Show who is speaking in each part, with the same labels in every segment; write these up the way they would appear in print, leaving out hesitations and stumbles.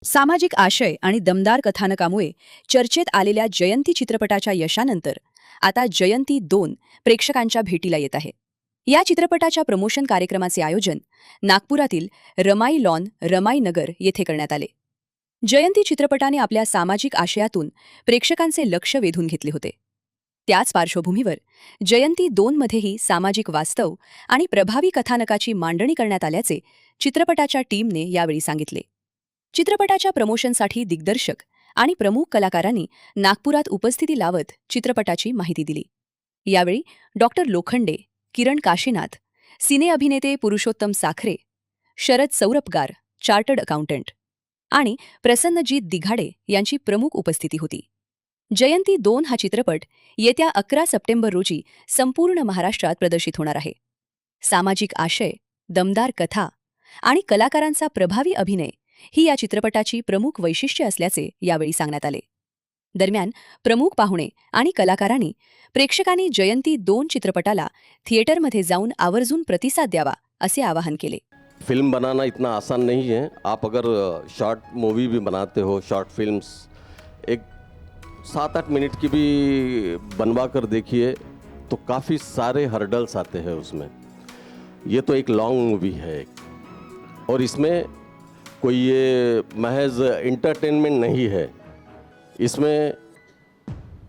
Speaker 1: सामाजिक आशय आणि दमदार कथानकामुळे चर्चेत आलेल्या जयंती चित्रपटाच्या यशानंतर आता जयंती 2 प्रेक्षकांच्या भेटीला येत आहे. या चित्रपटाच्या प्रमोशन कार्यक्रमाचे आयोजन नागपुरातील रमाई लॉन रमाई नगर येथे करण्यात आले. जयंती चित्रपटाने आपल्या सामाजिक आशयातून प्रेक्षकांचे लक्ष वेधून घेतले होते. त्याच पार्श्वभूमीवर जयंती 2 मध्येही सामाजिक वास्तव आणि प्रभावी कथानकाची मांडणी करण्यात आल्याचे चित्रपटाच्या टीमने यावेळी सांगितले. चित्रपटाच्या प्रमोशनसाठी दिग्दर्शक आणि प्रमुख कलाकारांनी नागपुरात उपस्थिती लावत चित्रपटाची माहिती दिली. यावेळी डॉक्टर लोखंडे, किरण काशीनाथ, सिने अभिनेते पुरुषोत्तम साखरे, शरद सौरपगार, चार्टर्ड अकाउंटंट आणि प्रसन्नजीत दिघाडे यांची प्रमुख उपस्थिती होती. जयंती 2 हा चित्रपट येत्या 11 सप्टेंबर रोजी संपूर्ण महाराष्ट्रात प्रदर्शित होणार आहे. सामाजिक आशय, दमदार कथा आणि कलाकारांचा प्रभावी अभिनय ही या चित्रपटाची प्रमुख वैशिष्ट्ये असल्याचे यावेळी सांगण्यात आले. दरम्यान प्रमुख पाहुणे आणि कलाकारांनी प्रेक्षकांनी जयंती 2 चित्रपटाला थिएटरमध्ये जाऊन आवर्जून प्रतिसाद द्यावा असे आवाहन केले.
Speaker 2: फिल्म बनाना इतना आसान नहीं है. आप अगर शॉर्ट मूवी भी बनाते हो, शॉर्ट फिल्म्स एक 7-8 मिनट की भी बनवा कर देखिए तो काफ़ी सारे हर्डल्स आते हैं उसमें. ये तो एक लॉन्ग मूवी है और इसमें कोई ये महज इंटरटेनमेंट नहीं है. इसमें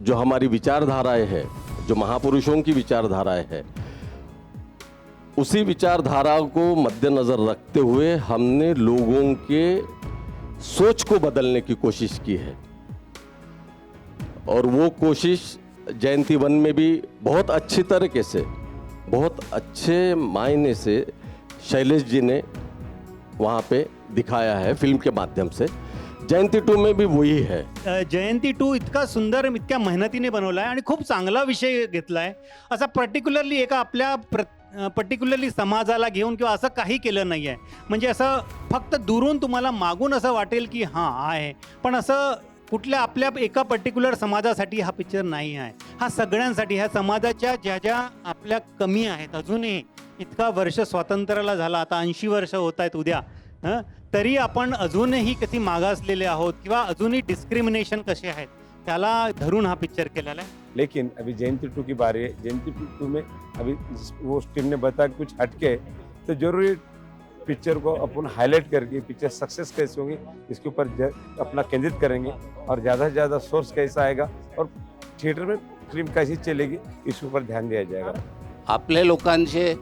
Speaker 2: जो हमारी विचारधाराएं है, जो महापुरुषों की विचारधाराएं है, उसी विचारधारा को मद्देनज़र रखते हुए हमने लोगों के सोच को बदलने की कोशिश की है. और वो कोशिश जयंती 1 में भी बहुत अच्छी तरीके से, बहुत अच्छे मायने से शैलेश जी ने वहाँ पे दिखाया है फिल्म के माध्यम से. जयंती 2 में भी वही है.
Speaker 3: जयंती 2 इतका सुंदर, इतक्या मेहनतीने बनवला आहे आणि खूप चांगला विषय घेतला आहे. असा पर्टिक्युलरली एका आपल्या पर्टिक्युलरली समाजाला घेऊन किंवा असं काही केलं नाही आहे. म्हणजे असं फक्त दुरून तुम्हाला मागून असं वाटेल की हां आहे, पण असं कुठल्या आपल्या एका पर्टिक्युलर समाजासाठी हा पिक्चर नाही आहे. हा सगळ्यांसाठी, ह्या समाजाच्या ज्या ज्या आपल्या कमी आहेत, अजूनही इतका वर्ष स्वातंत्र्याला झाला, आता 80 वर्ष होत आहेत उद्या, तरी आपण अजूनही किती मागासलेले आहोत किंवा अजूनही डिस्क्रिमिनेशन कसे आहेत त्याला धरून हा पिक्चर केलेला आहे.
Speaker 4: लेकिन अभी जयंती 2 की बारी है. जयंती 2 में अभी वो टीम ने बताया कुछ हटके, तो जरूरी पिक्चर को अपन हाईलाइट करके पिक्चर सक्सेस कैसे होगी इसके ऊपर अपना केंद्रित करेंगे और ज़्यादा से ज़्यादा सोर्स कैसा आएगा और थिएटर में फिल्म कैसी चलेगी इसके ऊपर ध्यान दिया जाएगा.
Speaker 5: आपल्या लोकांचे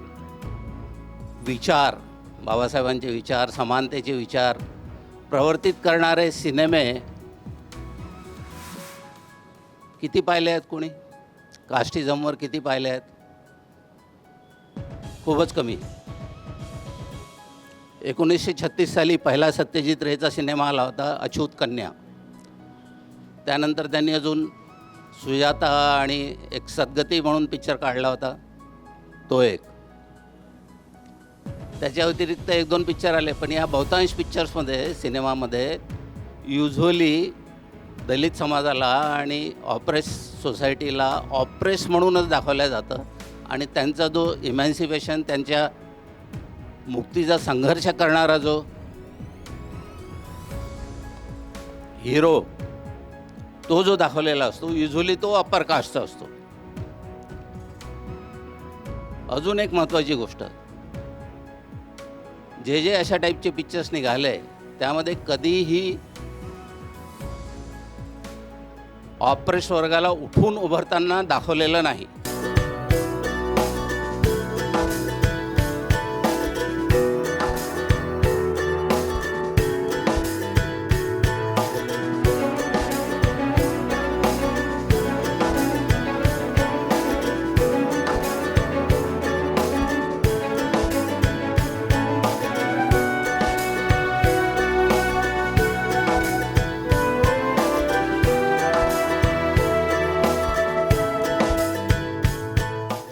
Speaker 5: विचार, बाबासाहेबांचे विचार, समानतेचे विचार प्रवर्तित करणारे सिनेमे किती पाहिले आहेत कोणी? कास्टिझमवर किती पाहिले आहेत? खूपच कमी. 1936 साली पहिला सत्यजित रेचा सिनेमा आला होता, अछूत कन्या. त्यानंतर त्यांनी अजून सुजाता आणि एक सद्गती म्हणून पिक्चर काढला होता, तो एक. त्याच्या व्यतिरिक्त 1-2 पिक्चर आले, पण या बहुतांश पिक्चर्समध्ये, सिनेमामध्ये युज्युअली दलित समाजाला आणि ऑप्रेस सोसायटीला ऑप्रेस म्हणूनच दाखवलं जातं आणि त्यांचा जो इमॅन्सिपेशन, त्यांच्या मुक्तीचा संघर्ष करणारा जो हिरो, तो जो दाखवलेला असतो युज्युअली तो अप्पर कास्टचा असतो. अजून एक महत्त्वाची गोष्ट, जे जे अशा टाईपचे पिक्चर्स निघाले त्यामध्ये कधीही ऑप्रेस वर्गाला उठून उभारताना दाखवलेलं नाही.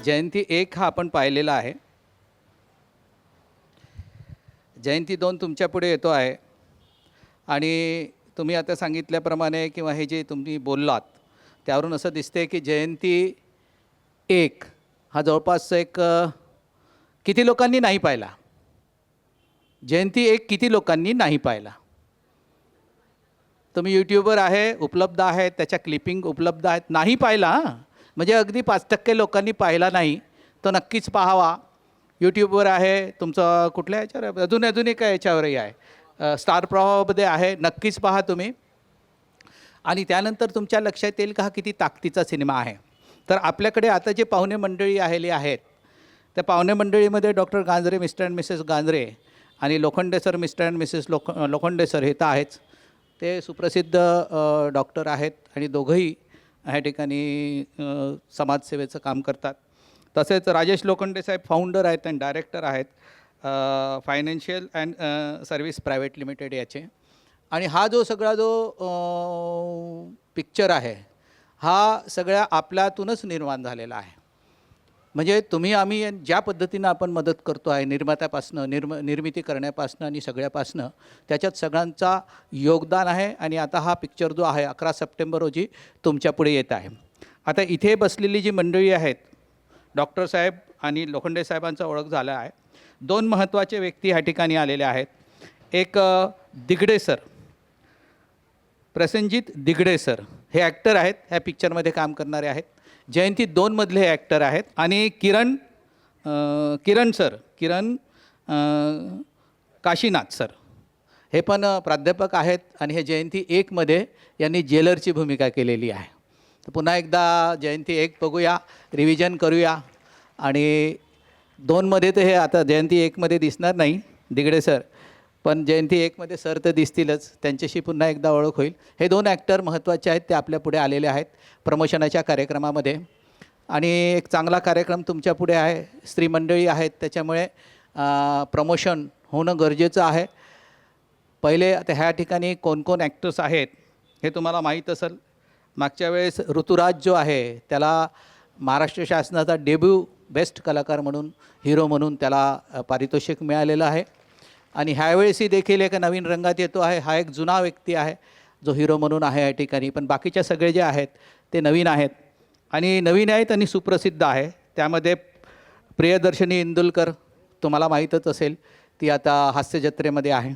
Speaker 6: जयंती 1 हा आपण पाहिलेला आहे. जयंती 2 तुमच्यापुढे येतो आहे आणि तुम्ही आता सांगितल्याप्रमाणे किंवा हे जे तुम्ही बोललात त्यावरून असं दिसते की जयंती 1 हा जवळपास एक किती लोकांनी नाही पाहिला? जयंती 1 किती लोकांनी नाही पाहिला? तुम्ही यूट्यूबवर आहे, उपलब्ध आहेत, त्याच्या क्लिपिंग उपलब्ध आहेत. नाही पाहिला हां, म्हणजे अगदी 5% लोकांनी पाहिला नाही, तो नक्कीच पाहावा. यूट्यूबवर आहे, तुमचं कुठल्या याच्यावर अजून एका याच्यावरही आहे, स्टार प्रवाहामध्ये आहे, नक्कीच पहा तुम्ही. आणि त्यानंतर तुमच्या लक्षात येईल का हा किती ताकदीचा सिनेमा आहे. तर आपल्याकडे आता जे पाहुणे मंडळी आलेली आहेत, त्या पाहुणे मंडळीमध्ये doctor Ganjare, mister and Mrs Ganjare, आणि Lokhande sir, mister and Mrs Lokhande sir, हे तर आहेच. ते सुप्रसिद्ध डॉक्टर आहेत आणि दोघंही ह्या ठिकाणी समाजसेवेचं काम करतात. तसेच राजेश लोखंडे साहेब फाउंडर आहेत आणि डायरेक्टर आहेत financial and service private limited याचे. आणि हा जो सगळा जो पिक्चर आहे, हा सगळ्या आपल्यातूनच निर्माण झालेला आहे. म्हणजे तुम्ही आम्ही ज्या पद्धतीनं आपण मदत करतो आहे, निर्मात्यापासनं निर्मिती करण्यापासनं आणि सगळ्यापासनं, त्याच्यात सगळ्यांचा योगदान आहे. आणि आता हा पिक्चर जो आहे 11 सप्टेंबर रोजी तुमच्या पुढे येत आहे. आता इथे बसलेली जी मंडळी आहेत, डॉक्टर साहेब आणि लोखंडे साहेबांचा ओळख झाला आहे. 2 महत्त्वाचे व्यक्ती ह्या ठिकाणी आलेले आहेत. एक दिगडे सर, प्रसेनजित दिगडे सर, हे ॲक्टर आहेत, ह्या पिक्चरमध्ये काम करणारे आहेत. जयंती 2 मधले हे ॲक्टर आहेत. आणि किरण काशीनाथ सर, हे पण प्राध्यापक आहेत आणि हे जयंती 1 मध्ये यांनी जेलरची भूमिका केलेली आहे. तर पुन्हा एकदा जयंती 1 बघूया, रिव्हिजन करूया. आणि 2 मध्ये तर हे आता जयंती 1 मध्ये दिसणार नाही दिगडे सर, पण जयंती 1 मध्ये सर तर दिसतीलच, त्यांच्याशी पुन्हा एकदा ओळख होईल. हे 2 ॲक्टर महत्त्वाचे आहेत, ते आपल्या पुढे आलेले आहेत प्रमोशनाच्या कार्यक्रमामध्ये. आणि एक चांगला कार्यक्रम तुमच्या पुढे आहे, स्त्री मंडळी आहेत, त्याच्यामुळे प्रमोशन होणं गरजेचं आहे. पहिले आता ह्या ठिकाणी कोण ॲक्टर्स आहेत हे तुम्हाला माहीत असेल. मागच्या वेळेस ऋतुराज जो आहे त्याला महाराष्ट्र शासनाचा डेब्यू बेस्ट कलाकार म्हणून, हिरो म्हणून त्याला पारितोषिक मिळालेलं आहे. आणि ह्यावेळेसही देखील एका नवीन रंगात येतो आहे. हा एक जुना व्यक्ती आहे जो हिरो म्हणून आहे या ठिकाणी, पण बाकीच्या सगळे जे आहेत ते नवीन आहेत. आणि नवीन आहेत आणि सुप्रसिद्ध आहे. त्यामध्ये प्रियदर्शनी इंदुलकर तुम्हाला माहीतच असेल, ती आता हास्य जत्रेमध्ये आहे.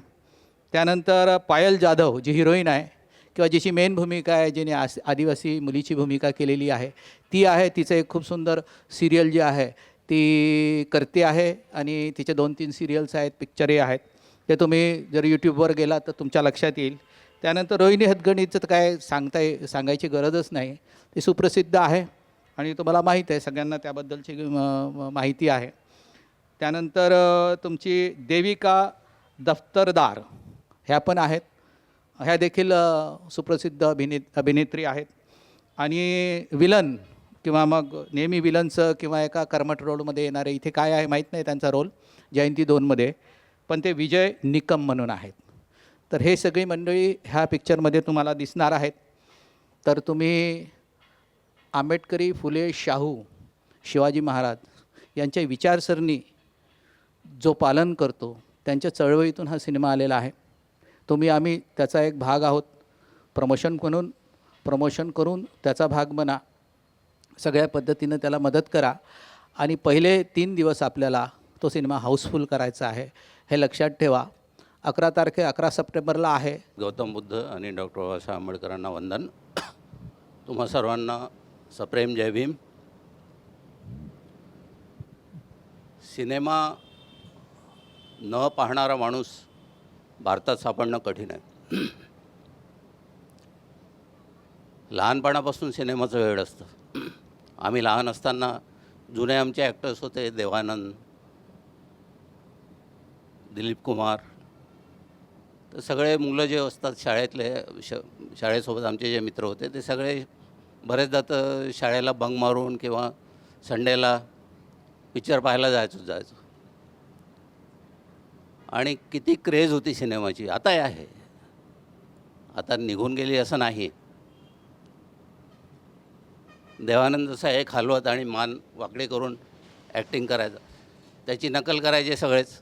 Speaker 6: त्यानंतर पायल जाधव जी हिरोईन आहे किंवा जिची मेन भूमिका आहे, जिने आदिवासी मुलीची भूमिका केलेली आहे, ती आहे. तिचं एक खूप सुंदर सिरियल जी आहे ती करते आहे आणि तिचे 2-3 सिरियल्स आहेत, पिक्चरही आहेत. ते तुम्ही जर यूट्यूबवर गेला तर तुमच्या लक्षात येईल. त्यानंतर रोहिणी हदगणीचं तर काय सांगायची गरजच नाही, ती सुप्रसिद्ध आहे आणि तुम्हाला माहीत आहे, सगळ्यांना त्याबद्दलची माहिती आहे. त्यानंतर तुमची देविका दफ्तरदार ह्या पण आहेत, ह्या देखील सुप्रसिद्ध अभिनेत्री आहेत. आणि विलन किंवा मग नेहमी विलनचं किंवा एका कर्मठ रोलमध्ये येणारे, इथे काय आहे माहीत नाही त्यांचा रोल जयंती 2 मध्ये, पण ते विजय निकम म्हणून आहेत. तर हे सगळी मंडळी ह्या पिक्चरमध्ये तुम्हाला दिसणार आहेत. तर तुम्ही आंबेडकरी, फुले, शाहू, शिवाजी महाराज यांच्या विचारसरणी जो पालन करतो, त्यांच्या चळवळीतून हा सिनेमा आलेला आहे. आम्ही त्याचा एक भाग आहोत. प्रमोशन करून त्याचा भाग बना, सगळ्या पद्धतीनं त्याला मदत करा. आणि पहिले 3 दिवस आपल्याला तो सिनेमा हाऊसफुल करायचा आहे, हे लक्षात ठेवा. 11 सप्टेंबरला आहे.
Speaker 5: गौतम बुद्ध आणि डॉक्टर बाबासाहेब आंबेडकरांना वंदन. तुम्हा सर्वांना सप्रेम जय भीम. सिनेमा न पाहणारा माणूस भारतात सापडणं कठीण आहे. लहानपणापासून सिनेमाचं वेड असतं. आम्ही लहान असताना जुने आमचे ॲक्टर्स होते, देवानंद, दिलीप कुमार. तर सगळे मुलं जे असतात शाळेतले, शाळेसोबत आमचे जे मित्र होते ते सगळे बरेचदा तर शाळेला बंक मारून किंवा संडेला पिक्चर पाहायला जायचो. आणि किती क्रेज होती सिनेमाची. आताही आहे, आता निघून गेली असं नाही. देवानंद जसा एक हलवत आणि मान वाकडे करून ॲक्टिंग करायचं, त्याची नकल करायचे सगळेच.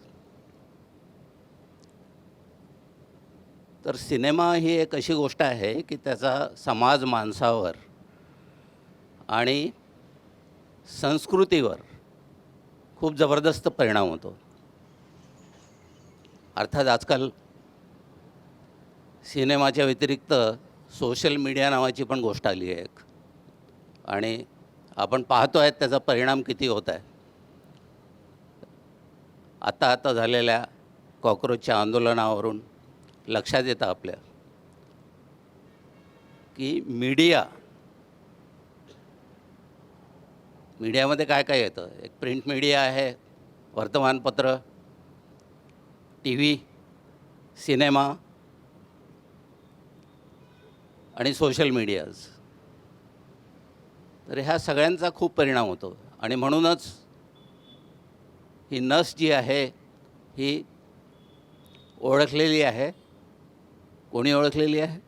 Speaker 5: तर सिनेमा ही एक अशी गोष्ट आहे की त्याचा समाज माणसावर आणि संस्कृतीवर खूप जबरदस्त परिणाम होतो. अर्थात आजकाल सिनेमाच्या व्यतिरिक्त सोशल मीडिया नावाची पण गोष्ट आली आहे एक, आणि आपण पाहतो आहे त्याचा परिणाम किती होत आहे. आता झालेल्या कॉक्रोचच्या आंदोलनावरून लक्षात येतं आपल्या की मीडियामध्ये काय काय येतं. एक प्रिंट मीडिया आहे, वर्तमानपत्र, टी व्ही, सिनेमा आणि सोशल मीडियाज. तर ह्या सगळ्यांचा खूप परिणाम होतो आणि म्हणूनच ही नस जी आहे ही ओळखलेली आहे. कोणी ओळखलेली आहे?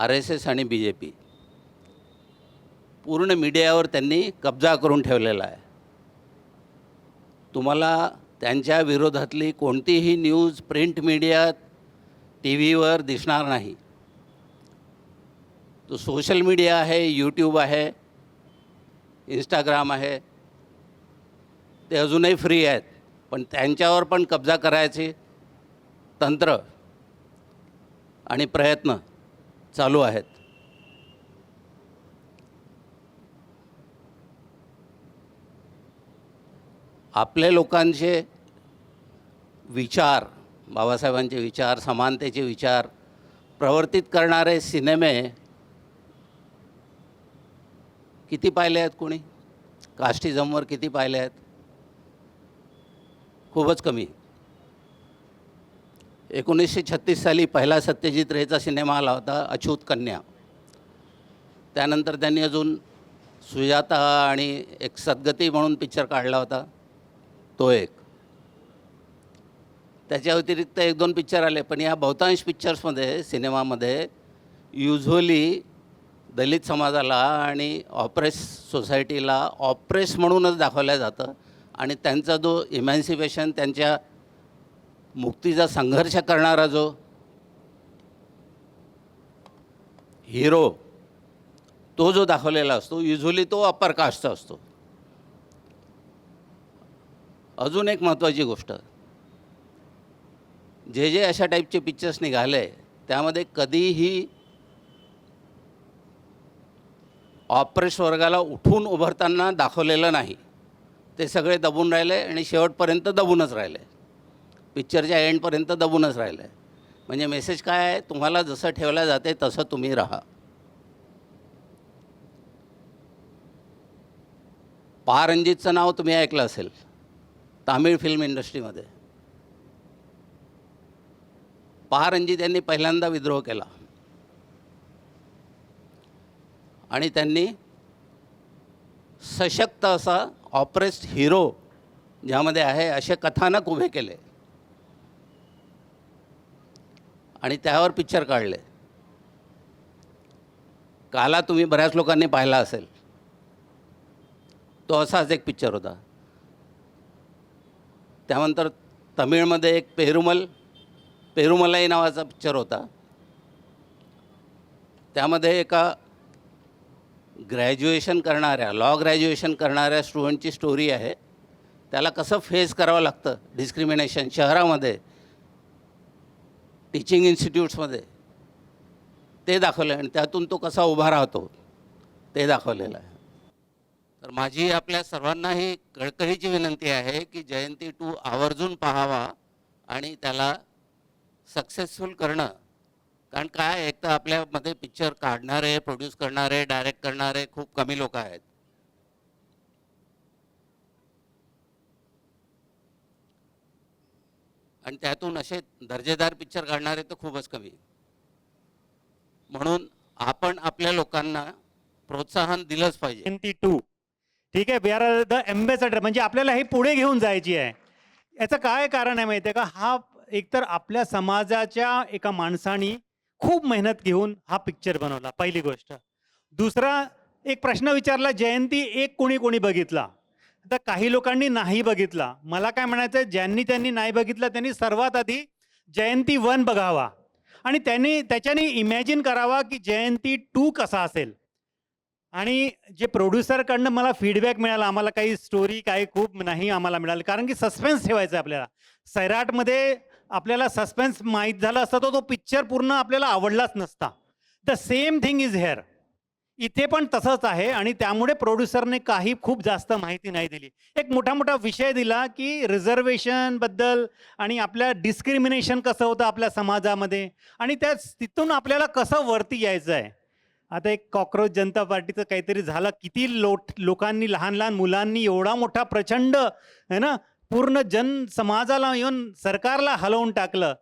Speaker 5: RSS आणि BJP. पूर्ण मीडियावर त्यांनी कब्जा करून ठेवलेला आहे. तुम्हाला त्यांच्या विरोधातली कोणतीही न्यूज प्रिंट मीडियात, टी व्हीवर दिसणार नाही. तो सोशल मीडिया आहे, यूट्यूब आहे, इंस्टाग्राम आहे, ते अजूनही फ्री आहेत, पण त्यांच्यावर पण कब्जा करायचे तंत्र आणि प्रयत्न चालू आहेत. आपले लोकांचे विचार, बाबासाहेबांचे विचार, समानतेचे विचार प्रवर्तित करणारे सिनेमे किती पाहिले आहेत कोणी? कास्टिझमवर किती पाहिले आहेत? खूपच कमी. 1936 साली पहिला सत्यजित रेचा सिनेमा आला होता, अछूत कन्या. त्यानंतर त्यांनी अजून सुजाता आणि एक सद्गती म्हणून पिक्चर काढला होता, तो एक. त्याच्या व्यतिरिक्त 1-2 पिक्चर आले, पण या बहुतांश पिक्चर्समध्ये, सिनेमामध्ये युज्युअली दलित समाजाला आणि ऑप्रेस सोसायटीला ऑप्रेस म्हणूनच दाखवलं जातं आणि त्यांचा जो इमॅन्सिपेशन, त्यांच्या मुक्तीचा संघर्ष करणारा जो हिरो, तो जो दाखवलेला असतो युज्युअली तो अप्पर कास्टचा असतो. अजून एक महत्त्वाची गोष्ट, जे अशा टाईपचे पिक्चर्स निघाले त्यामध्ये कधीही ऑप्रेस वर्गाला उठून उभारताना दाखवलेलं नाही. ते सगळे दबून राहिले आणि शेवटपर्यंत दबूनच राहिले, पिक्चरच्या एंडपर्यंत दबूनच राहिले. म्हणजे मेसेज काय आहे? तुम्हाला जसं ठेवलं जाते तसं तुम्ही राहा. पा रणजितचं नाव तुम्ही ऐकलं असेल तामिळ फिल्म इंडस्ट्रीमध्ये. पा रणजित यांनी पहिल्यांदा विद्रोह केला आणि त्यांनी सशक्त असा ऑप्रेस्ड हिरो ज्यामध्ये आहे असे कथानक उभे केले आणि त्यावर पिक्चर काढले. काला तुम्ही बऱ्याच लोकांनी पाहिला असेल, तो असाच एक पिक्चर होता. त्यानंतर तमिळमध्ये एक पेरुमलाई नावाचा पिक्चर होता. त्यामध्ये एका लॉ ग्रॅज्युएशन करणाऱ्या स्टुडंटची स्टोरी आहे. त्याला कसं फेस करावं लागतं डिस्क्रिमिनेशन शहरामध्ये, टीचिंग इन्स्टिट्यूट्समध्ये, ते दाखवलं आणि त्यातून तो कसा उभा राहतो ते दाखवलेलं आहे. तर माझी आपल्या सर्वांना ही कळकळीची विनंती आहे की जयंती 2 आवर्जून पाहावा आणि त्याला सक्सेसफुल करणं. कारण काय, एक तर आपल्यामध्ये पिक्चर काढणारे, प्रोड्यूस करणारे, डायरेक्ट करणारे खूप कमी लोक आहेत. आणि त्यातून असे दर्जेदार पिक्चर काढणारे तर खूपच कमी. म्हणून आपण आपल्या लोकांना प्रोत्साहन दिलंच पाहिजे.
Speaker 3: जयंती 2, ठीक आहे, वी आर द एम्बेसेडर. म्हणजे आपल्याला हे पुढे घेऊन जायची आहे. याचं काय कारण आहे माहिती आहे का? हा एकतर आपल्या समाजाच्या एका माणसाने खूप मेहनत घेऊन हा पिक्चर बनवला, पहिली गोष्ट. दुसरा, एक प्रश्न विचारला, जयंती 1 कोणी बघितला? तर काही लोकांनी नाही बघितला. मला काय म्हणायचं आहे, त्यांनी नाही बघितलं त्यांनी सर्वात आधी जयंती 1 बघावा आणि त्याच्याने इमॅजिन करावा की जयंती 2 कसा असेल. आणि जे प्रोड्युसरकडनं मला फीडबॅक मिळाला, आम्हाला काही स्टोरी काही खूप नाही आम्हाला मिळाली, कारण की सस्पेन्स ठेवायचं आहे आपल्याला. सैराटमध्ये आपल्याला सस्पेन्स माहीत झाला असता तर तो पिक्चर पूर्ण आपल्याला आवडलाच नसता. The same thing is hair. इथे पण तसंच आहे आणि त्यामुळे प्रोड्युसरने काही खूप जास्त माहिती नाही दिली. एक मोठा मोठा विषय दिला की रिझर्वेशनबद्दल आणि आपल्या डिस्क्रिमिनेशन कसं होतं आपल्या समाजामध्ये आणि तिथून आपल्याला कसं वरती यायचं आहे. आता एक कॉक्रोच जनता पार्टीचं काहीतरी झालं, किती लोकांनी लहान लहान मुलांनी एवढा मोठा प्रचंड आहे ना पूर्ण समाजाला येऊन सरकारला हलवून टाकलं.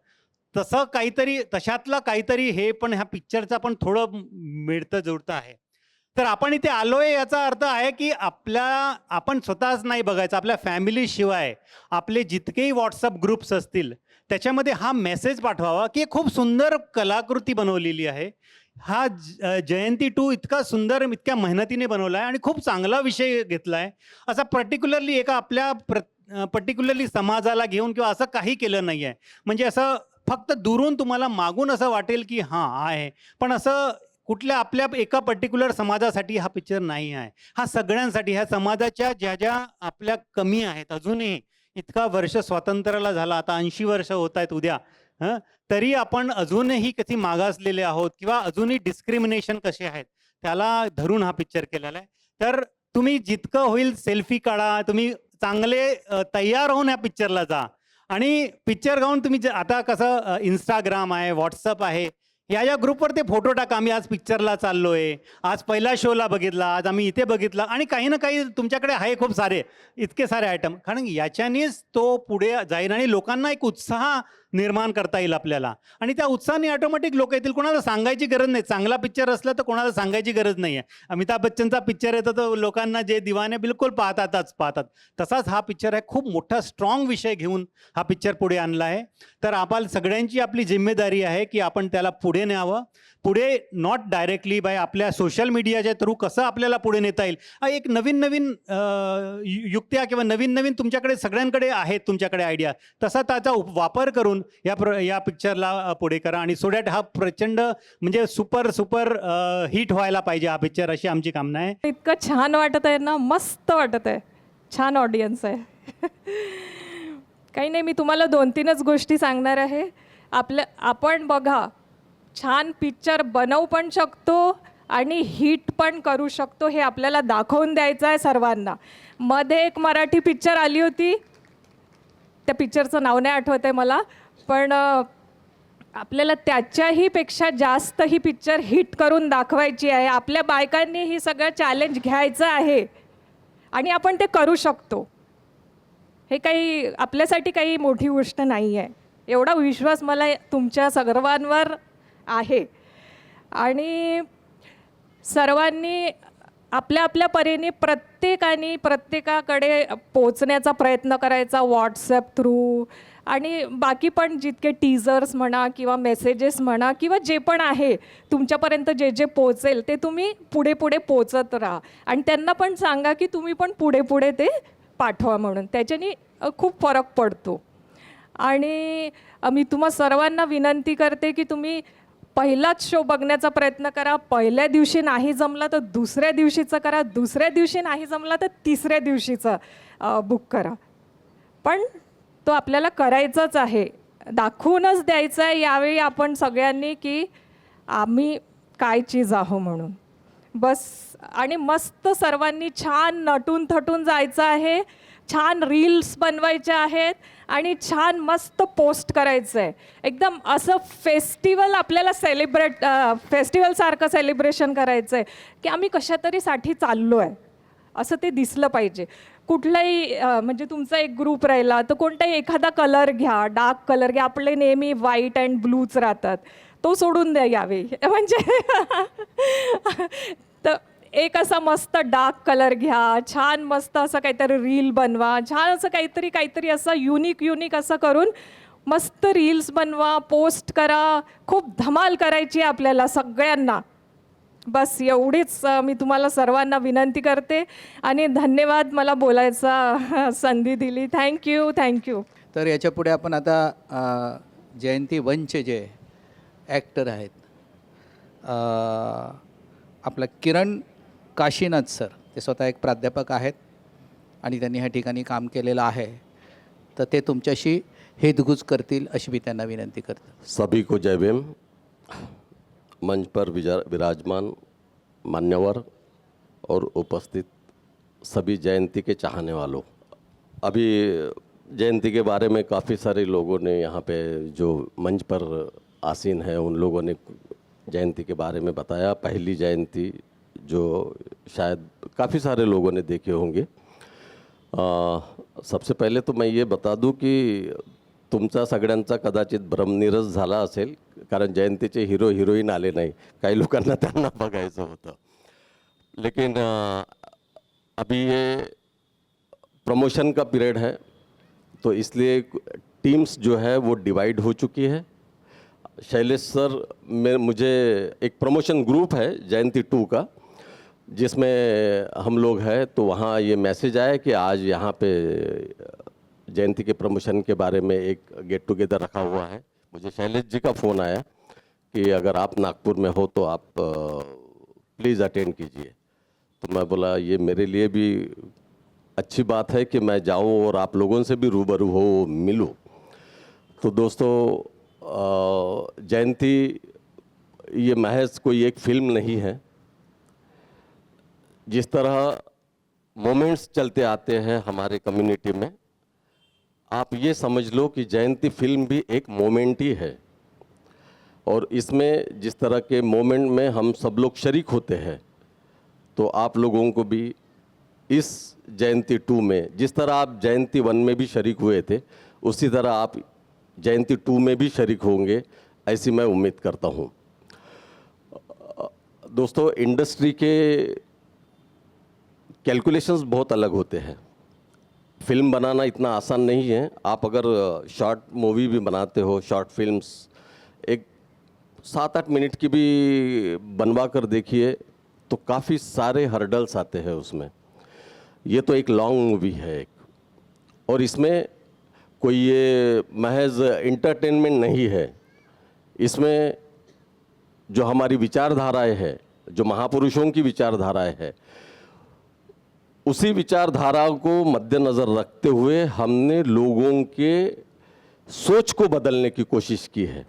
Speaker 3: तसं काहीतरी तशातलं काहीतरी हे पण ह्या पिक्चरचा पण थोडं मिळतं जुळतं आहे. तर आपण इथे आलोय याचा अर्थ आहे की आपण स्वतःच नाही बघायचं, आपल्या फॅमिलीशिवाय आपले जितकेही व्हॉट्सअप ग्रुप्स असतील त्याच्यामध्ये हा मेसेज पाठवावा की खूप सुंदर कलाकृती बनवलेली आहे. हा जयंती 2 इतका सुंदर इतक्या मेहनतीने बनवला आहे आणि खूप चांगला विषय घेतला आहे. असा पर्टिक्युलरली एका पर्टिक्युलरली समाजाला घेऊन किंवा असं काही केलं नाही आहे. म्हणजे असं फक्त दुरून तुम्हाला मागून असं वाटेल की हां आहे, पण असं कुठल्या आपल्या एका पर्टिक्युलर समाजासाठी हा पिक्चर नाही आहे. हा सगळ्यांसाठी, ह्या समाजाच्या ज्या ज्या आपल्या कमी आहेत अजूनही. इतका वर्ष स्वातंत्र्याला झाला, आता 80 वर्ष होत आहेत उद्या, तरी आपण अजूनही किती मागासलेले आहोत किंवा अजूनही डिस्क्रिमिनेशन कसे आहेत त्याला धरून हा पिक्चर केलेला आहे. तर तुम्ही जितकं होईल सेल्फी काढा, तुम्ही चांगले तयार होऊन या पिक्चरला जा आणि पिक्चर गाऊन तुम्ही आता कसं इंस्टाग्राम आहे, व्हॉट्सअप आहे, या ग्रुपवर ते फोटो टाका. आम्ही आज पिक्चरला चाललोय, आज पहिला शोला बघितला, आज आम्ही इथे बघितला आणि काही ना काही तुमच्याकडे आहे खूप सारे इतके सारे आयटम. कारण याच्यानेच तो पुढे जाईल आणि लोकांना एक उत्साह निर्माण करता येईल आपल्याला आणि त्या उत्साहाने ऑटोमॅटिक लोक येतील. कोणाला सांगायची गरज नाही. चांगला पिक्चर असला तर कोणाला सांगायची गरज नाही आहे. अमिताभ बच्चनचा पिक्चर येतो तर लोकांना जे दिवाने बिलकुल पाहतात. तसाच हा पिक्चर आहे. खूप मोठा स्ट्रॉंग विषय घेऊन हा पिक्चर पुढे आणला आहे. तर आपण सगळ्यांची आपली जिम्मेदारी आहे की आपण त्याला पुढे न्यावं. पुढे नॉट डायरेक्टली बाय आपल्या सोशल मीडियाच्या थ्रू कसं आपल्याला पुढे नेता येईल. एक नवीन युक्त्या किंवा नवीन तुमच्याकडे सगळ्यांकडे आहेत, तुमच्याकडे आयडिया, तसा त्याचा वापर करून या पिक्चरला पुढे करा आणि सो दॅट हा प्रचंड म्हणजे सुपर हिट व्हायला पाहिजे हा पिक्चर, अशी आमची कामना आहे.
Speaker 7: इतकं छान वाटत आहे ना, मस्त वाटत आहे. छान ऑडियन्स आहे. काही नाही, मी तुम्हाला 2-3च गोष्टी सांगणार आहे. आपण बघा, छान पिक्चर बनवू पण शकतो आणि हिट पण करू शकतो, हे आपल्याला दाखवून द्यायचं आहे सर्वांना. मध्ये एक मराठी पिक्चर आली होती, त्या पिक्चरचं नाव नाही आठवत आहे मला, पण आपल्याला त्याच्याही पेक्षा जास्त ही पिक्चर हिट करून दाखवायची आहे. आपल्या बायकांनी ही सगळं चॅलेंज घ्यायचं आहे आणि आपण ते करू शकतो. हे काही आपल्यासाठी काही मोठी गोष्ट नाही आहे. एवढा विश्वास मला तुमच्या सर्वांवर आहे आणि सर्वांनी आपल्या आपल्या परीने प्रत्येकाकडे पोचण्याचा प्रयत्न करायचा, व्हॉट्सॲप थ्रू आणि बाकी पण जितके टीजर्स म्हणा किंवा मेसेजेस म्हणा किंवा जे पण आहे तुमच्यापर्यंत जे पोचेल ते तुम्ही पुढे पोचत राहा आणि त्यांना पण सांगा की तुम्ही पण पुढे ते पाठवा म्हणून. त्याच्याने खूप फरक पडतो. आणि मी तुम्हा सर्वांना विनंती करते की तुम्ही पहिलाच शो बघण्याचा प्रयत्न करा. पहिल्या दिवशी नाही जमला तर दुसऱ्या दिवशीचं करा, दुसऱ्या दिवशी नाही जमला तर तिसऱ्या दिवशीचं बुक करा. पण तो आपल्याला करायचाच आहे, दाखवूनच द्यायचं आहे यावेळी आपण सगळ्यांनी की आम्ही काय चीज आहो म्हणून. बस. आणि मस्त सर्वांनी छान नटून थटून जायचं आहे, छान रील्स बनवायच्या आहेत आणि छान मस्त पोस्ट करायचं आहे. एकदम असं फेस्टिवल आपल्याला फेस्टिवलसारखं सेलिब्रेशन करायचं आहे की आम्ही कशातरीसाठी चाललो आहे असं ते दिसलं पाहिजे. कुठलाही म्हणजे तुमचा एक ग्रुप राहिला तर कोणताही एखादा कलर घ्या, डार्क कलर घ्या. आपले नेहमी व्हाईट अँड ब्लूच राहतात, तो सोडून द्या यावेळी. म्हणजे तर एक असा मस्त डार्क कलर घ्या, छान मस्त असं काहीतरी रील बनवा, छान असं काहीतरी असं युनिक असं करून मस्त रील्स बनवा, पोस्ट करा. खूप धमाल करायची आहे आपल्याला सगळ्यांना. बस एवढीच मी तुम्हाला सर्वांना विनंती करते आणि धन्यवाद मला बोलायचा संधी दिली. थँक्यू.
Speaker 6: तर याच्या पुढे आपण आता जयंती 1चे जे ॲक्टर आहेत, आपला किरण काशीनाथ सर, ते स्वतः एक प्राध्यापक आहेत आणि त्यांनी ह्या ठिकाणी काम केलेलं आहे. तर ते तुमच्याशी हेतगुज करतील अशी मी त्यांना विनंती करतो.
Speaker 2: सभी को जय भीम. मंच पर विराजमान मान्यवर और उपस्थित सभी जयंती के चाहने वालों, अभी जयंती के बारे में काफ़ी सारे लोगों ने यहाँ पे जो मंच पर आसीन है उन लोगों ने जयंती के बारे में बताया. पहली जयंती जो शायद काफ़ी सारे लोगों ने देखे होंगे. सबसे पहले तो मैं ये बता दूं कि तुमचा सगळ्यांचा कदाचित भ्रमनिरस झाला असेल, कारण जयंतीचे हिरो हिरोईन आले नाही. काही लोकांना त्यांना बघायचं होतं. लेकिन अभी ये प्रमोशन का पीरियड है, तो इसलिए टीम्स जो है वो डिवाइड हो चुकी है. शैलेश सर में मुझे एक प्रमोशन ग्रुप है जयंती 2 का, जिसमें हम लोग हैं. तो वहाँ ये मैसेज आया कि आज यहाँ पे जयंती के प्रमोशन के बारे में एक गेट टुगेदर रखा हुआ है. मुझे शैलेश जी का फ़ोन आया कि अगर आप नागपुर में हो तो आप प्लीज़ अटेंड कीजिए. तो मैं बोला ये मेरे लिए भी अच्छी बात है कि मैं जाऊं और आप लोगों से भी रूबरू हो, मिलूं. तो दोस्तों, जयंती ये महज कोई एक फिल्म नहीं है. जिस तरह मोमेंट्स चलते आते हैं हमारे कम्युनिटी में, आप ये समझ लो कि जयंती फिल्म भी एक मोमेंट ही है. और इसमें जिस तरह के मोमेंट में हम सब लोग शरीक होते हैं, तो आप लोगों को भी इस जयंती 2 में जिस तरह आप जयंती 1 में भी शरीक हुए थे, उसी तरह आप जयंती 2 में भी शरीक होंगे, ऐसी मैं उम्मीद करता हूँ. दोस्तों, इंडस्ट्री के कैलकुलेशंस बहुत अलग होते हैं. फिल्म बनाना इतना आसान नहीं है. आप अगर शॉर्ट मूवी भी बनाते हो, शॉर्ट फिल्म्स एक 7-8 मिनट की भी बनवा कर देखिए, तो काफ़ी सारे हर्डल्स आते हैं उसमें. ये तो एक लॉन्ग मूवी है एक, और इसमें कोई ये महज इंटरटेनमेंट नहीं है. इसमें जो हमारी विचारधाराएं हैं, जो महापुरुषों की विचारधाराएं हैं, उसी विचारधारा को मद्देनज़र रखते हुए हमने लोगों के सोच को बदलने की कोशिश की है.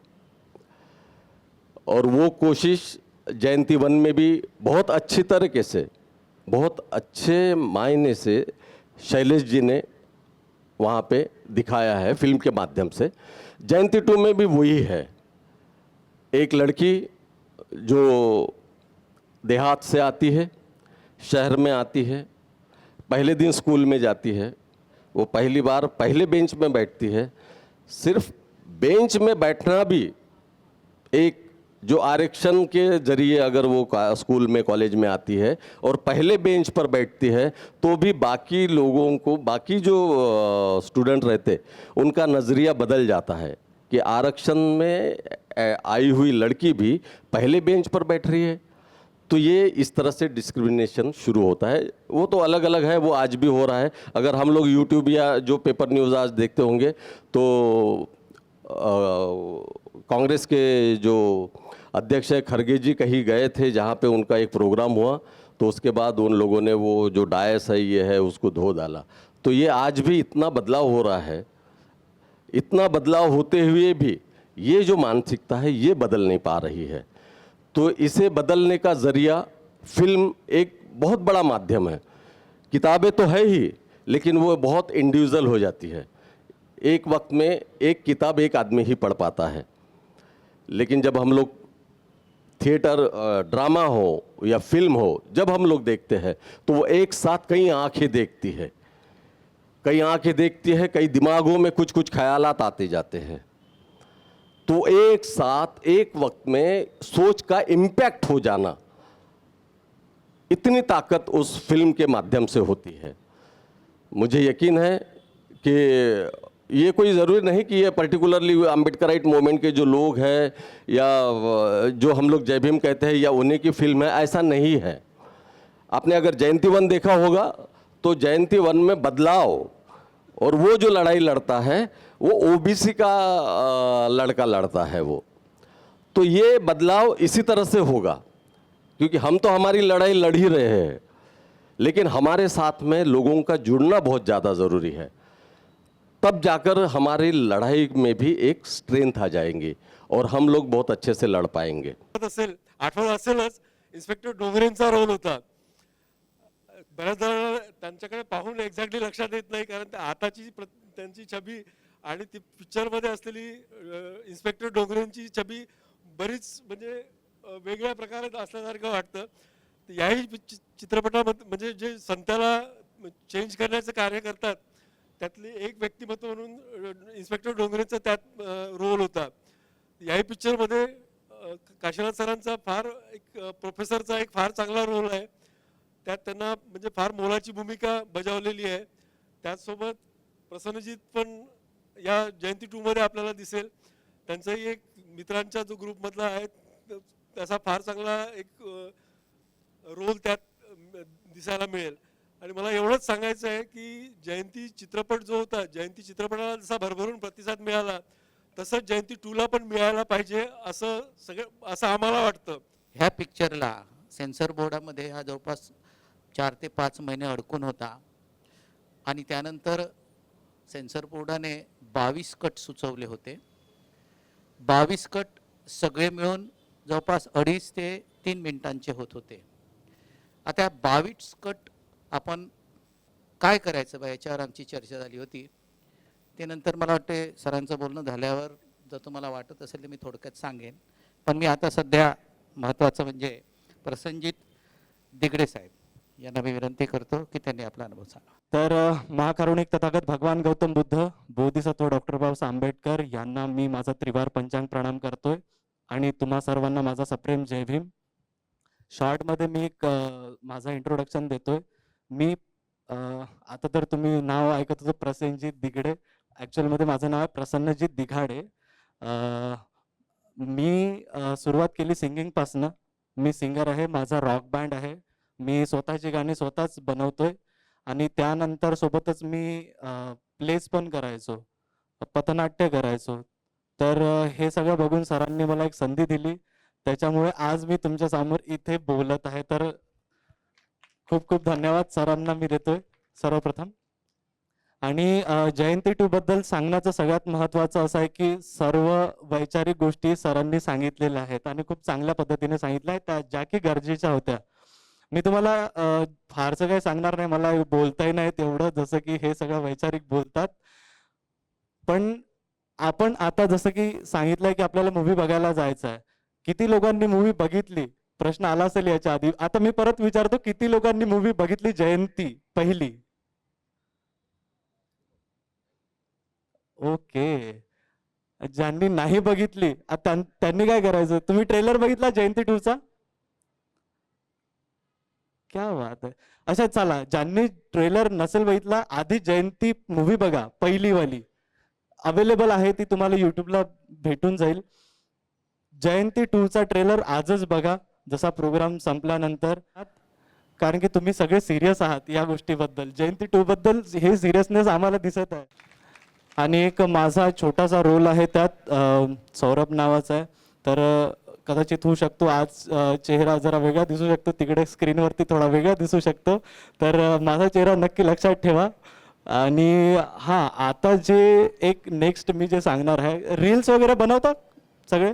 Speaker 2: और वो कोशिश जयंती 1 में भी बहुत अच्छी तरीके से, बहुत अच्छे मायने से शैलेश जी ने वहाँ पे दिखाया है फिल्म के माध्यम से. जयंती 2 में भी वही है. एक लड़की जो देहात से आती है, शहर में आती है, पहले दिन स्कूल में जाती है, वो पहली बार पहले बेंच में बैठती है. सिर्फ बेंच में बैठना भी एक जो आरक्षण के जरिए अगर वो स्कूल में कॉलेज में आती है और पहले बेंच पर बैठती है, तो भी बाकी लोगों को, बाकी जो स्टूडेंट रहते, उनका नज़रिया बदल जाता है कि आरक्षण में आई हुई लड़की भी पहले बेंच पर बैठ रही है. तो ये इस तरह से डिस्क्रिमिनेशन शुरू होता है. वो तो अलग अलग है, वो आज भी हो रहा है. अगर हम लोग यूट्यूब या जो पेपर न्यूज़ आज देखते होंगे, तो कांग्रेस के जो अध्यक्ष है खरगे जी कहीं गए थे, जहाँ पे उनका एक प्रोग्राम हुआ, तो उसके बाद उन लोगों ने वो जो डायस है ये है उसको धो डाला. तो ये आज भी इतना बदलाव हो रहा है. इतना बदलाव होते हुए भी ये जो मानसिकता है ये बदल नहीं पा रही है. तो इसे बदलने का ज़रिया फिल्म एक बहुत बड़ा माध्यम है. किताबें तो है ही, लेकिन वो बहुत इंडिविजुअल हो जाती है. एक वक्त में एक किताब एक आदमी ही पढ़ पाता है. लेकिन जब हम लोग थिएटर, ड्रामा हो या फिल्म हो, जब हम लोग देखते हैं, तो वो एक साथ कई आंखें देखती है, कई आंखें देखती है, कई दिमागों में कुछ कुछ ख्यालात आते जाते हैं. तो एक साथ एक वक्त में सोच का इम्पैक्ट हो जाना, इतनी ताकत उस फिल्म के माध्यम से होती है. मुझे यकीन है कि ये कोई ज़रूरी नहीं कि ये पर्टिकुलरली अम्बेडकराइट मूवमेंट के जो लोग हैं या जो हम लोग जय भीम कहते हैं या उन्हीं की फिल्म है, ऐसा नहीं है. आपने अगर जयंती 1 देखा होगा, तो जयंती 1 में बदलाव और वो जो लड़ाई लड़ता है वो ओबीसी का लड़का लड़ता है वो. तो ये बदलाव इसी तरह से होगा, क्योंकि हम तो हमारी लड़ाई लड़ ही रहे हैं, लेकिन हमारे साथ में लोगों का जुड़ना बहुत ज़्यादा ज़रूरी है. तब जाकर हमारी लड़ाई में भी एक स्ट्रेंथ आ जाएंगी और हम लोग बहुत अच्छे से लड़ पाएंगे.
Speaker 8: आठवत असेलच इन्स्पेक्टर डोंगरेंचा रोल होता. बऱ्याच जणांना त्यांच्याकडे पाहून एक्झॅक्टली लक्षात येत नाही, कारण आताची त्यांची छबी आणि ती पिक्चरमध्ये असलेली इन्स्पेक्टर डोंगरेंची छबी बरीच म्हणजे वेगळ्या प्रकारे असल्यासारखं वाटतं. याही चित्रपटामध्ये म्हणजे जे संताला चेंज करण्याचं कार्य करतात त्यातली एक व्यक्तिमत्व म्हणून इन्स्पेक्टर डोंगरेंचा त्यात रोल होता. याही पिक्चरमध्ये काशीनाथ सरांचा फार एक प्रोफेसरचा एक फार चांगला रोल आहे. त्यात त्यांना म्हणजे फार मोलाची भूमिका बजावलेली आहे. त्याचसोबत प्रसन्नजीत पण या जयंती 2 मध्ये आपल्याला दिसेल. त्यांचाही एक मित्रांच्या जो ग्रुपमधला आहे त्याचा फार चांगला एक रोल त्यात दिसायला मिळेल. आणि मला एवढंच सांगायचं आहे की जयंती चित्रपट जो होता, जयंती चित्रपटाला जसा भरभरून प्रतिसाद मिळाला तसंच जयंती 2 ला पण मिळायला पाहिजे असं आम्हाला वाटतं.
Speaker 9: ह्या पिक्चरला सेन्सर बोर्डामध्ये हा जवळपास 4 ते 5 महिने अडकून होता आणि त्यानंतर सेन्सर बोर्डाने 22 कट सुचवले होते. 22 कट सगळे मिळून जवळपास 2.5 ते 3 मिनिटांचे होत होते. आता 22 कट आपण काय करायचं बा याच्यावर आमची चर्चा झाली होती. ते नंतर मला वाटते सरांचं बोलणं झाल्यावर जर तुम्हाला वाटत असेल तर मी थोडक्यात सांगेन. पण मी आता सध्या महत्त्वाचं म्हणजे प्रसन्नजीत दिगडे साहेब यांना मी विनंती करतो की त्यांनी आपला अनुभव सांगा.
Speaker 10: तर महाकारुणिक तथागत भगवान गौतम बुद्ध, बोधिसत्व डॉक्टर बाबासाहेब आंबेडकर यांना मी माझा त्रिवार पंचांग प्रणाम करतोय आणि तुम्हा सर्वांना माझा सप्रेम जय भीम. शॉर्टमध्ये मी एक माझा इंट्रोडक्शन देतोय. मी आता तर तुम्ही नाव ऐकत होतं प्रसेनजीत दिगडे, ॲक्च्युअलमध्ये माझं नाव आहे प्रसन्नजीत दिघाडे. मी सुरुवात केली सिंगिंगपासनं. मी सिंगर आहे, माझा रॉक बँड आहे. मी स्वतःची गाणी स्वतःच बनवतोय आणि त्यानंतर सोबतच मी प्लेस पण करायचो, पथनाट्य करायचो. तर हे सगळं बघून सरांनी मला एक संधी दिली, त्याच्यामुळे आज मी तुमच्यासमोर इथे बोलत आहे. तर खूप खूप धन्यवाद सरांना मी देतोय सर्वप्रथम. आणि जयंती 2 बद्दल सांगण्याचं सगळ्यात महत्त्वाचं असं आहे की सर्व वैचारिक गोष्टी सरांनी सांगितलेल्या आहेत आणि खूप चांगल्या पद्धतीने सांगितल्या आहेत, त्या ज्या की गरजेच्या होत्या. मी तुम्हाला फारसं काही सांगणार नाही, मला बोलताही नाही तेवढं जसं की हे सगळं वैचारिक बोलतात. पण आपण आता जसं की सांगितलंय की आपल्याला मूव्ही बघायला जायचं आहे. किती लोकांनी मूव्ही बघितली प्रश्न आला असेल याच्या आधी. आता मी परत विचारतो, किती लोकांनी मूव्ही बघितली जयंती पहिली? ओके. ज्यांनी नाही बघितली त्यांनी काय करायचं? तुम्ही ट्रेलर बघितला जयंती 2चा? क्या बात आहे. अच्छा चला, ज्यांनी ट्रेलर नसेल बघितला आधी जयंती मूव्ही बघा, पहिली वाली अवेलेबल आहे, ती तुम्हाला यूट्यूबला भेटून जाईल. जयंती 2चा ट्रेलर आजच बघा जसा प्रोग्राम संपल्यानंतर, कारण की तुम्ही सगळे सिरियस आहात या गोष्टीबद्दल. जयंती 2 बद्दल हे सिरियसनेस आम्हाला दिसत आहे. आणि एक माझा छोटासा रोल आहे त्यात, सौरभ नावाचा आहे. तर कदाचित होऊ शकतो आज चेहरा जरा वेगळा दिसू शकतो, तिकडे स्क्रीनवरती थोडा वेगळा दिसू शकतो. तर माझा चेहरा नक्की लक्षात ठेवा. आणि हां, आता जे एक नेक्स्ट मी जे सांगणार आहे, रील्स वगैरे बनवतात सगळे?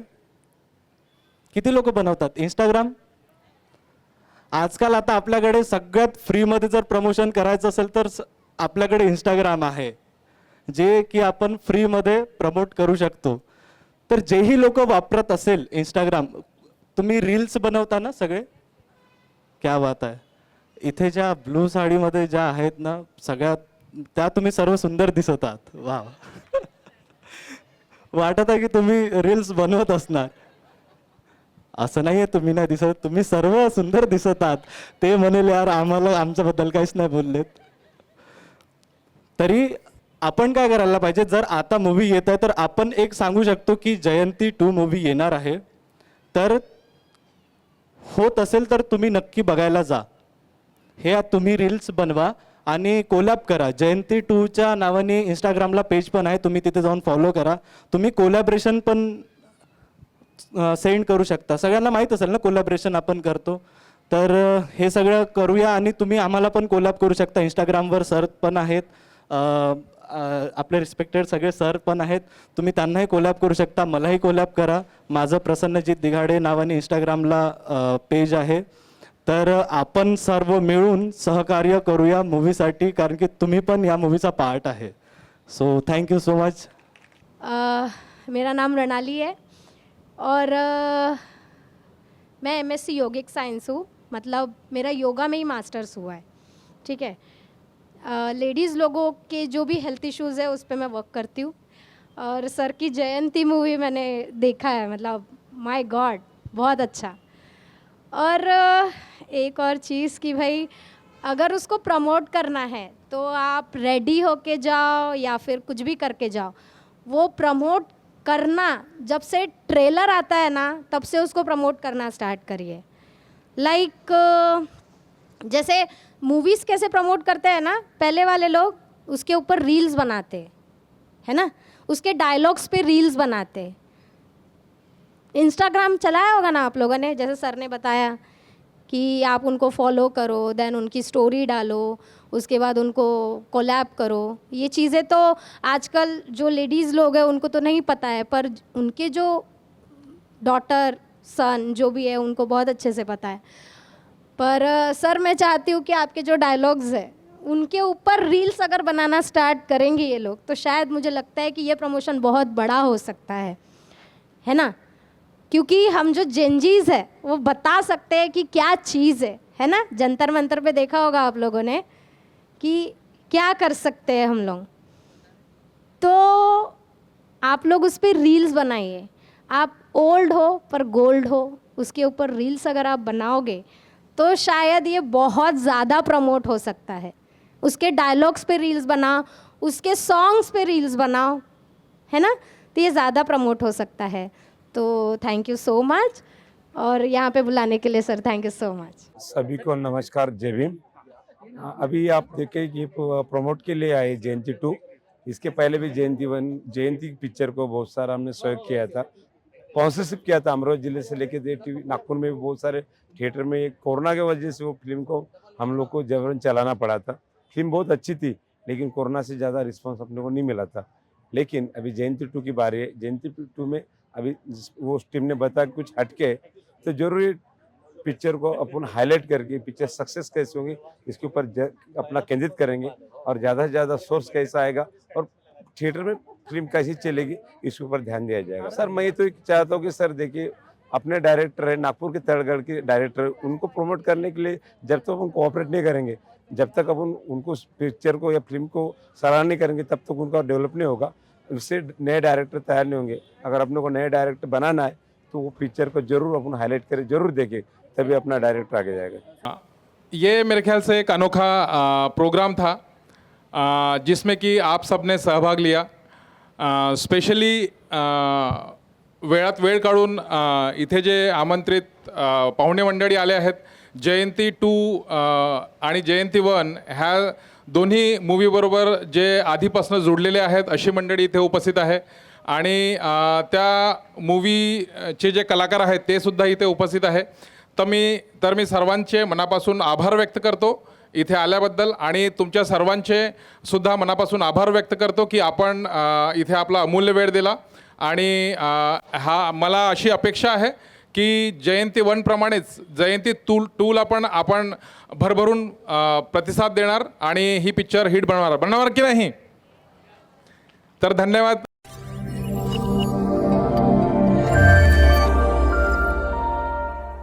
Speaker 10: किती लोक बनवतात? इंस्टाग्राम आजकाल आता आपल्याकडे सगळ्यात फ्रीमध्ये जर प्रमोशन करायचं असेल तर आपल्याकडे इंस्टाग्राम आहे, जे की आपण फ्रीमध्ये प्रमोट करू शकतो. तर जेही लोक वापरत असेल इंस्टाग्राम, तुम्ही रील्स बनवता ना सगळे? क्या बात आहे. इथे ज्या ब्लू साडीमध्ये ज्या आहेत ना सगळ्यात, त्या तुम्ही सर्व सुंदर दिसत आहात. वा, वाटत आहे की तुम्ही रील्स बनवत असणार. असं नाही आहे तुम्ही नाही दिसत, तुम्ही सर्व सुंदर दिसत आहात. ते म्हणेल यार आम्हाला आमच्याबद्दल काहीच नाही बोललेत. तरी आपण काय करायला पाहिजे, जर आता मूव्ही येत आहे तर आपण एक सांगू शकतो की जयंती 2 मूव्ही येणार आहे, तर होत असेल तर तुम्ही नक्की बघायला जा. हे तुम्ही रील्स बनवा आणि कोलॅब करा. जयंती 2च्या नावाने इंस्टाग्रामला पेज पण आहे, तुम्ही तिथे जाऊन फॉलो करा. तुम्ही कोलॅबरेशन पण सेंड करू शकता. सगळ्यांना माहीत असेल ना कोलॅबरेशन आपण करतो. तर हे सगळं करूया आणि तुम्ही आम्हाला पण कोलॅब करू शकता. इंस्टाग्रामवर सर पण आहेत, आपले रिस्पेक्टेड सगळे सर पण आहेत, तुम्ही त्यांनाही कोलॅब करू शकता, मलाही कोलॅब करा. माझं प्रसन्नजित दिघाडे नावाने इंस्टाग्रामला पेज आहे. तर आपण सर्व मिळून सहकार्य करूया मूवीसाठी, कारण की तुम्ही पण या मूवीचा पार्ट आहे. So thank you so much.
Speaker 11: मेरा नाम रणाली है और मैं MSc योगिक साइंस हूँ, मतलब मेरा योगा में ही मास्टर्स हुआ है. ठीक है. लेडीज़ लोगों के जो भी हेल्थ इश्यूज़ है उस पर मैं वर्क करती हूँ. और सर की जयंती मूवी मैंने देखा है, मतलब माय गॉड बहुत अच्छा. और एक और चीज़ कि भाई अगर उसको प्रमोट करना है तो आप रेडी होके जाओ या फिर कुछ भी करके जाओ, वो प्रमोट करना जब से ट्रेलर आता है ना तब से उसको प्रमोट करना स्टार्ट करिए. लाइक जैसे मूवीज़ कैसे प्रमोट करते हैं ना, पहले वाले लोग उसके ऊपर रील्स बनाते है ना, उसके डायलॉग्स पे रील्स बनाते. इंस्टाग्राम चलाया होगा ना आप लोगों ने, जैसे सर ने बताया कि आप उनको फॉलो करो, देन उनकी स्टोरी डालो, उसके बाद उनको कोलैब करो. ये चीज़ें तो आजकल जो लेडीज़ लोग हैं उनको तो नहीं पता है, पर उनके जो डॉटर सन जो भी है उनको बहुत अच्छे से पता है. पर सर मैं चाहती हूँ कि आपके जो डायलॉग्स हैं उनके ऊपर रील्स अगर बनाना स्टार्ट करेंगे ये लोग, तो शायद मुझे लगता है कि ये प्रमोशन बहुत बड़ा हो सकता है ना. क्योंकि हम जो जेंजीज है वो बता सकते हैं कि क्या चीज़ है ना. जंतर मंतर पे देखा होगा आप लोगों ने कि क्या कर सकते हैं हम लोग. तो आप लोग उस पर रील्स बनाइए. आप ओल्ड हो पर गोल्ड हो, उसके ऊपर रील्स अगर आप बनाओगे तो शायद ये बहुत ज़्यादा प्रमोट हो सकता है. उसके डायलॉग्स पे रील्स बनाओ, उसके सॉन्ग्स पे रील्स बनाओ, है ना, तो ये ज़्यादा प्रमोट हो सकता है. तो थैंक यू सो मच, और यहाँ पे बुलाने के लिए sir thank you so much.
Speaker 4: सभी को नमस्कार, जय भीम. अभी आप देखें कि प्रमोट के लिए आए जयंती 2. इसके पहले भी जयंती पिक्चर को बहुत सारा हमने सहयोग किया था, स्पॉन्सरशिप किया था. अमरोहा जिले से लेके टीवी नागपुर में भी बहुत सारे थिएटर में कोरोना की वजह से वो फिल्म को हम लोग को जबरन चलाना पड़ा था. फिल्म बहुत अच्छी थी लेकिन कोरोना से ज़्यादा रिस्पांस अपने को नहीं मिला था. लेकिन अभी जयंती 2 की बारी है. जयंती 2 में अभी वो टीम ने बताया कुछ हटके, तो जरूरी पिक्चर को अपन हाईलाइट करके पिक्चर सक्सेस कैसे होंगी इसके ऊपर अपना केंद्रित करेंगे, और ज़्यादा से ज़्यादा सोर्स कैसा आएगा और थिएटर में फिल्म कैसी चलेगी इसके ऊपर ध्यान दिया जाएगा. सर मैं तो चाहता हूँ कि सर देखिए, अपने डायरेक्टर है नागपुर के तड़गढ़ के डायरेक्टर, उनको प्रमोट करने के लिए जब तक अपन कोऑपरेट नहीं करेंगे, जब तक अपन उनको पिक्चर को या फिल्म को सराहना नहीं करेंगे, तब तक उनका डेवलप नहीं होगा. उससे नए डायरेक्टर तैयार नहीं होंगे. अगर अपने को नए डायरेक्टर बनाना है तो वो पिक्चर को जरूर अपन हाईलाइट करें, जरूर देखें, तभी अपना डायरेक्टर आगे जाएगा.
Speaker 12: ये मेरे ख्याल से एक अनोखा प्रोग्राम था जिसमें कि आप सब ने सहभाग लिया. स्पेशली वेळात वेळ काढून इथे जे आमंत्रित पाहुणे मंडळी आले आहेत, जयंती 2 आणि जयंती 1 ह्या दोन्ही मूवीबरोबर जे आधीपासून जुडलेले आहेत अशी मंडळी इथे उपस्थित आहे. आणि त्या मूवीचे जे कलाकार आहेत ते सुद्धा इथे उपस्थित आहे. तर मी सर्वांचे मनापासून आभार व्यक्त करतो इथे आल्याबद्दल, आणि तुमच्या सर्वांचे सुद्धा मनापासून आभार व्यक्त करतो की आपण इथे आपला अमूल्य वेळ दिला. आणि मला अशी अपेक्षा आहे की जयंती 1 प्रमाणेच जयंती 2ला पण आपण भरभरून प्रतिसाद देणार आणि ही पिक्चर हिट बनवणार की नाही. तर धन्यवाद.